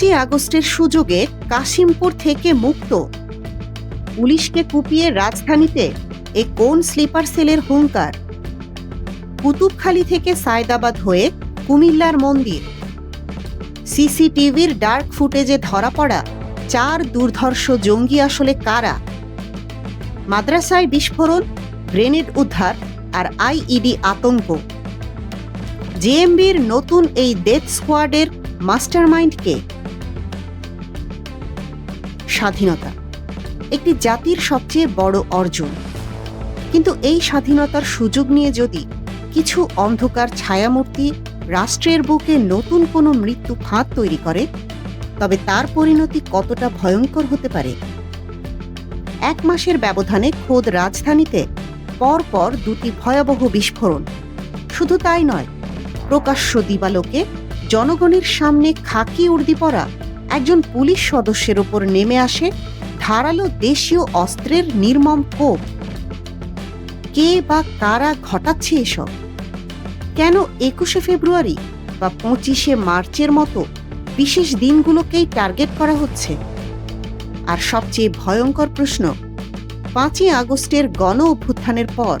5ই আগস্টের সুযোগে কাশিমপুর থেকে মুক্ত, পুলিশকে কুপিয়ে রাজধানীতে এ কোন স্লিপার সেলের হুঙ্কার? কুতুবখালী থেকে সায়দাবাদ হয়ে কুমিল্লার মন্দির, সিসিটিভির ডার্ক ফুটেজে ধরা পড়া 4 দুর্ধর্ষ জঙ্গি আসলে কারা? মাদ্রাসায় বিস্ফোরণ, গ্রেনেড উদ্ধার আর আইইডি আতঙ্ক। জেএমবির নতুন এই ডেথ স্কোয়াডের মাস্টারমাইন্ড কে? স্বাধীনতা একটি জাতির সবচেয়ে বড় অর্জন, কিন্তু এই স্বাধীনতার সুযোগ নিয়ে যদি কিছু অন্ধকার ছায়ামূর্তি রাষ্ট্রের বুকে নতুন কোনো মৃত্যু ফাঁদ তৈরি করে, তবে তার পরিণতি কতটা ভয়ঙ্কর হতে পারে। 1 মাসের ব্যবধানে খোদ রাজধানীতে পরপর 2টি ভয়াবহ বিস্ফোরণ। শুধু তাই নয়, প্রকাশ্য দিবালোকে জনগণের সামনে খাকি উর্দি পরা একজন পুলিশ সদস্যের উপর নেমে আসে ধারালো দেশীয় অস্ত্রের নির্মম কোপ। কে বা কারা ঘটাচ্ছে এসব? কেন 21শে ফেব্রুয়ারি বা 25শে মার্চের মতো বিশেষ দিনগুলোকেই টার্গেট করা হচ্ছে? আর সবচেয়ে ভয়ঙ্কর প্রশ্ন, 5ই আগস্টের গণ অভ্যুত্থানের পর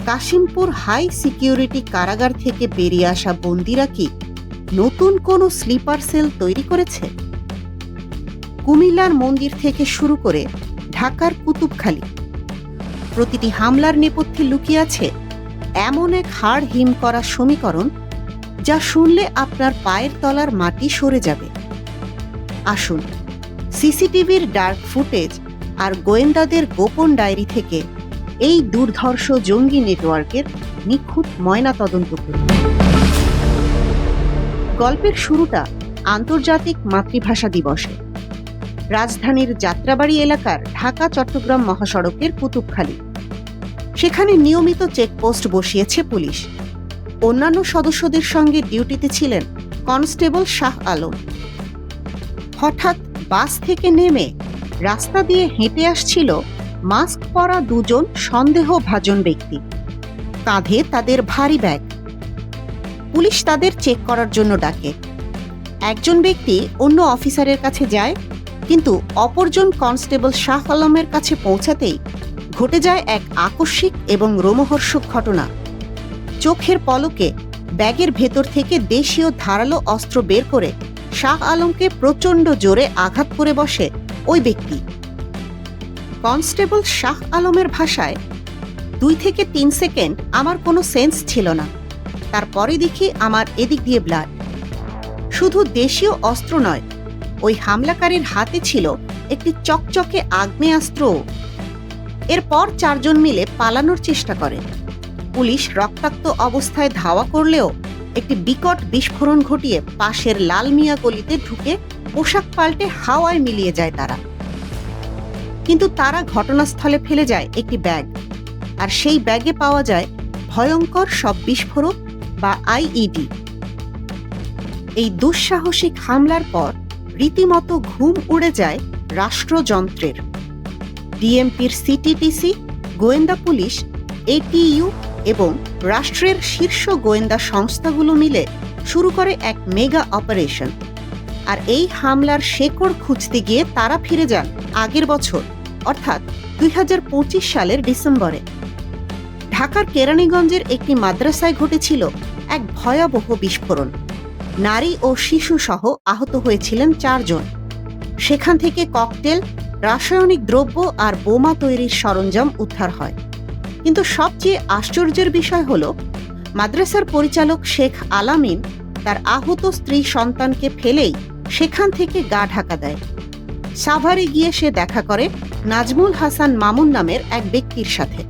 কাশিমপুর হাই সিকিউরিটি কারাগার থেকে বেরিয়ে আসা বন্দিরা কি নতুন কোনো স্লিপার সেল তৈরি করেছে? কুমিল্লার মন্দির থেকে শুরু করে ঢাকার কুতুবখালী, প্রতিটি হামলার নেপথ্যে লুকিয়ে আছে এমন এক হাড় হিম করা সমীকরণ যা শুনলে আপনার পায়ের তলার মাটি সরে যাবে। আসুন, সিসিটিভির ডার্ক ফুটেজ আর গোয়েন্দাদের গোপন ডায়েরি থেকে এই দুর্ধর্ষ জঙ্গি নেটওয়ার্কের নিখুঁত ময়নাতদন্ত করি। গল্পের শুরুটা আন্তর্জাতিক মাতৃভাষা দিবসে রাজধানীর যাত্রাবাড়ি এলাকার ঢাকা চট্টগ্রাম মহাসড়কের কুতুবখালী। সেখানে নিয়মিত চেকপোস্ট বসিয়েছে পুলিশ। অন্যান্য সদস্যদের সঙ্গে ডিউটিতে ছিলেন কনস্টেবল শাহ আলম। হঠাৎ বাস থেকে নেমে রাস্তা দিয়ে হেঁটে আসছিল মাস্ক পরা 2 জন সন্দেহভাজন ব্যক্তি, কাঁধে তাদের ভারী ব্যাগ। পুলিশ তাদের চেক করার জন্য ডাকে। একজন ব্যক্তি অন্য অফিসারের কাছে যায়, কিন্তু অপরজন কনস্টেবল শাহ আলমের কাছে পৌঁছাতেই ঘটে যায় এক আকস্মিক এবং রোমহর্ষক ঘটনা। চোখের পলকে ব্যাগের ভেতর থেকে দেশীয় ধারালো অস্ত্র বের করে শাহ আলমকে প্রচণ্ড জোরে আঘাত করে বসে ওই ব্যক্তি। কনস্টেবল শাহ আলমের ভাষায়, 2 থেকে 3 সেকেন্ড আমার কোনো সেন্স ছিল না, তারপরে দেখি আমার এদিক দিয়ে ব্লাড। শুধু দেশীয় অস্ত্র নয়, ওই হামলাকারীর হাতে ছিল একটি চকচকে আগ্নেয়াস্ত্র। এরপর 4 জন মিলে পালানোর চেষ্টা করে। পুলিশ রক্তাক্ত অবস্থায় ধাওয়া করলেও একটি বিকট বিস্ফোরণ ঘটিয়ে পাশের লাল মিয়া গলিতে ঢুকে পোশাক পাল্টে হাওয়ায় মিলিয়ে যায় তারা। কিন্তু তারা ঘটনাস্থলে ফেলে যায় একটি ব্যাগ, আর সেই ব্যাগে পাওয়া যায় ভয়ঙ্কর সব বিস্ফোরক বা আইইডি। এই দুঃসাহসিক হামলার পর রীতিমতো ঘুম উড়ে যায় রাষ্ট্রযন্ত্রের। ডিএমপির সিটিটিসি, গোয়েন্দা পুলিশ, এটিইউ এবং রাষ্ট্রের শীর্ষ গোয়েন্দা সংস্থাগুলো মিলে শুরু করে এক মেগা অপারেশন। আর এই হামলার শেকড় খুঁজতে গিয়ে তারা ফিরে যান আগের বছর, অর্থাৎ 2025 সালের ডিসেম্বরে। ঢাকার কেরানীগঞ্জের একটি মাদ্রাসায় ঘটেছিল এক ভয়াবহ বিস্ফোরণ। নারী ও শিশু সহ আহত হয়েছিলেন 4 জন। সেখান থেকে ককটেল, রাসায়নিক দ্রব্য আর বোমা তৈরির সরঞ্জাম উদ্ধার হয়। কিন্তু সবচেয়ে আশ্চর্যের বিষয় হল, মাদ্রাসার পরিচালক শেখ আলামিন তার আহত স্ত্রী সন্তানকে ফেলেই সেখান থেকে গা ঢাকা দেয়। সাভারে গিয়ে সে দেখা করে নাজমুল হাসান মামুন নামের এক ব্যক্তির সাথে।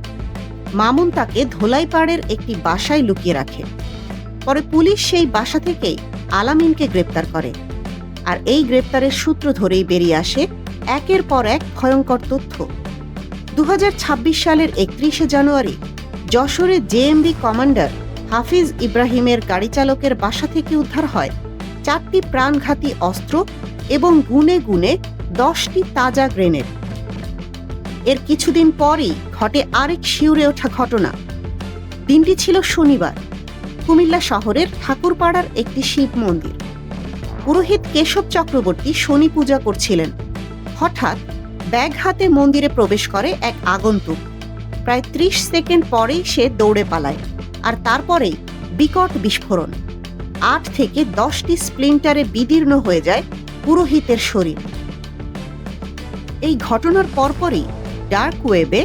মামুন তাকে ধোলাইপাড়ের একটি বাসায় লুকিয়ে রাখে। পরে পুলিশ সেই বাসা থেকেই আলামিনকে গ্রেপ্তার করে। আর এই গ্রেপ্তারের সূত্র ধরেই বেরিয়ে আসে একের পর এক ভয়ঙ্কর তথ্য। 2026 সালের 31শে জানুয়ারি যশোরে জেএমবি কমান্ডার হাফিজ ইব্রাহিমের গাড়ি চালকের বাসা থেকে উদ্ধার হয় 4টি প্রাণঘাতী অস্ত্র এবং গুনে গুনে 10টি তাজা গ্রেনেড। এর কিছুদিন পরই ঘটে আরেক শিউরে ওঠা ঘটনা। দিনটি ছিল শনিবার। কুমিল্লা শহরের ঠাকুরপাড়ার একটি শিব মন্দির। পুরোহিত কেশব চক্রবর্তী শনি পূজা করছিলেন। হঠাৎ ব্যাগ হাতে মন্দিরে প্রবেশ করে এক আগন্তুক। প্রায় ৩০ সেকেন্ড পরেই সে দৌড়ে পালায়, আর তারপরেই বিকট বিস্ফোরণ। ৮ থেকে ১০টি স্প্লিন্টারে বিদীর্ণ হয়ে যায় পুরোহিতের শরীর। এই ঘটনার পরপরই ডার্ক ওয়েবে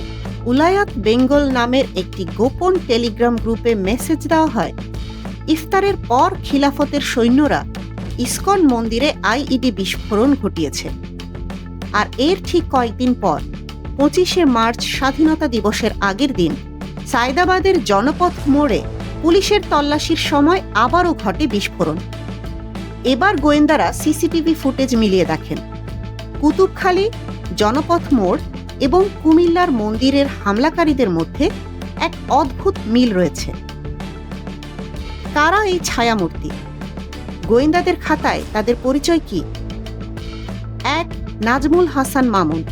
উলায়াত বেঙ্গল নামের একটি গোপন টেলিগ্রাম গ্রুপে মেসেজ দেওয়া হয়, ইফতারের পর খিলাফতের সৈন্যরা ইসকন মন্দিরে আইইডি বিস্ফোরণ ঘটিয়েছে। আর এর ঠিক কয়েকদিন পর ২৫শে মার্চ স্বাধীনতা দিবসের আগের দিন সায়দাবাদের জনপথ মোড়ে পুলিশের তল্লাশির সময় আবারও ঘটে বিস্ফোরণ। এবার গোয়েন্দারা সিসিটিভি ফুটেজ মিলিয়ে দেখেন, কুতুবখালী, জনপথ মোড় এবং কুমিল্লার মন্দিরের হামলাকারীদের মধ্যে এক অদ্ভুত মিল রয়েছে। কারা এই ছায়ামূর্তি? গোয়েন্দাদের খাতায় তাদের পরিচয় কি? ১. নাজমুল হাসান মামুন,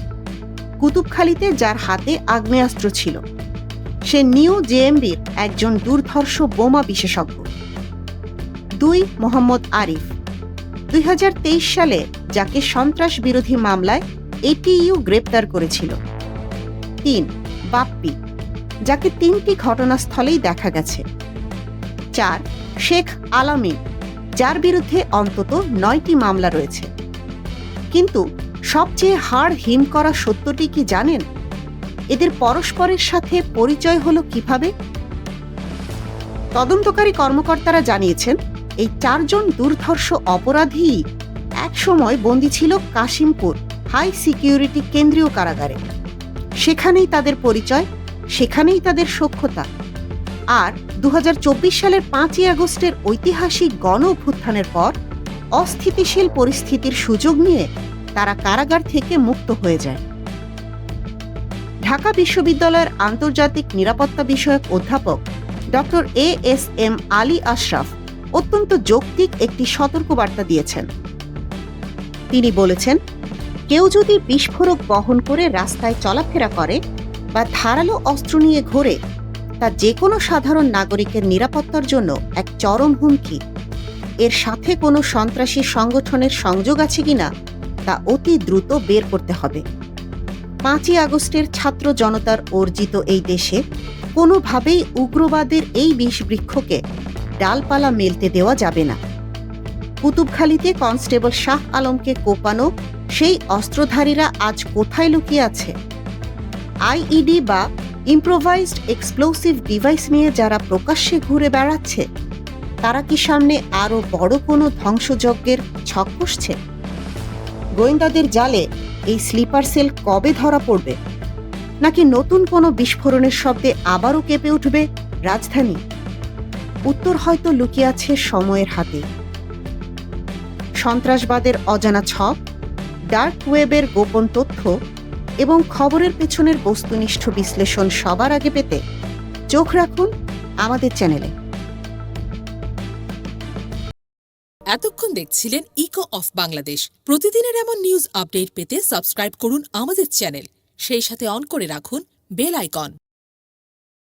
কুতুবখালীতে যার হাতে আগ্নেয়াস্ত্র ছিল। সে নিউ জেএমবির একজন দুর্ধর্ষ বোমা বিশেষজ্ঞ। ২. মোহাম্মদ আরিফ, ২০২৩ সালে যাকে সন্ত্রাস বিরোধী মামলায় এটিইউ গ্রেপ্তার করেছিল। ৩. বাপ্পি, যাকে ৩টি ঘটনাস্থলেই দেখা গেছে। ৪. শেখ আলামিন, যার বিরুদ্ধে অন্তত ৯টি মামলা রয়েছে। কিন্তু সবচেয়ে হাড় হিম করা সত্যটি কি জানেন? এদের পরস্পরের সাথে পরিচয় হলো কিভাবে? তদন্তকারী কর্মকর্তারা জানিয়েছেন, এই ৪ জন দুর্ধর্ষ অপরাধী একসময় বন্দী ছিল কাশিমপুর হাই সিকিউরিটি কেন্দ্রীয় কারাগারে। সেখানেই তাদের পরিচয়, সেখানেই তাদের সখ্যতা। আর ২০২৪ সালের ৫ই আগস্টের ঐতিহাসিক গণ অভ্যুত্থানের পর অস্থিতিশীল পরিস্থিতির সুযোগ নিয়ে তারা কারাগার থেকে মুক্ত হয়ে যায়। ঢাকা বিশ্ববিদ্যালয়ের আন্তর্জাতিক নিরাপত্তা বিষয়ক অধ্যাপক ডক্টর ASM আলী আশরাফ অত্যন্ত যৌক্তিক একটি সতর্কবার্তা দিয়েছেন। তিনি বলেছেন, কেউ যদি বিস্ফোরক বহন করে রাস্তায় চলাফেরা করে বা ধারালো অস্ত্র নিয়ে ঘোরে, তা যে কোনো সাধারণ নাগরিকের নিরাপত্তার জন্য এক চরম হুমকি। এর সাথে কোনো সন্ত্রাসী সংগঠনের সংযোগ আছে কিনা তা অতি দ্রুত বের করতে হবে। ৫ই আগস্টের ছাত্র জনতার অর্জিত এই দেশে কোনোভাবেই উগ্রবাদের এই বিষবৃক্ষকে ডালপালা মেলতে দেওয়া যাবে না। কুতুবখালীতে কনস্টেবল শাহ আলমকে কোপানো সেই অস্ত্রধারীরা আজ কোথায় লুকিয়ে আছে? আইইডি বা ইম্প্রোভাইজড এক্সপ্লোসিভ ডিভাইস নিয়ে যারা প্রকাশ্যে ঘুরে বেড়াচ্ছে, তারা কি সামনে আরও বড় কোনো ধ্বংসযজ্ঞের ছক কষছে? গোয়েন্দাদের জালে এই স্লিপার সেল কবে ধরা পড়বে? নাকি নতুন কোনো বিস্ফোরণের শব্দে আবারও কেঁপে উঠবে রাজধানী? উত্তর হয়তো লুকিয়ে আছে সময়ের হাতে। সন্ত্রাসবাদের অজানা ছক, ডার্ক ওয়েবের গোপন তথ্য এবং খবরের পেছনের বস্তুনিষ্ঠ বিশ্লেষণ সবার আগে পেতে চোখ রাখুন আমাদের চ্যানেলে। এতক্ষণ দেখছিলেন ইকো অফ বাংলাদেশ। প্রতিদিনের এমন নিউজ আপডেট পেতে সাবস্ক্রাইব করুন আমাদের চ্যানেল, সেই সাথে অন করে রাখুন বেল আইকন।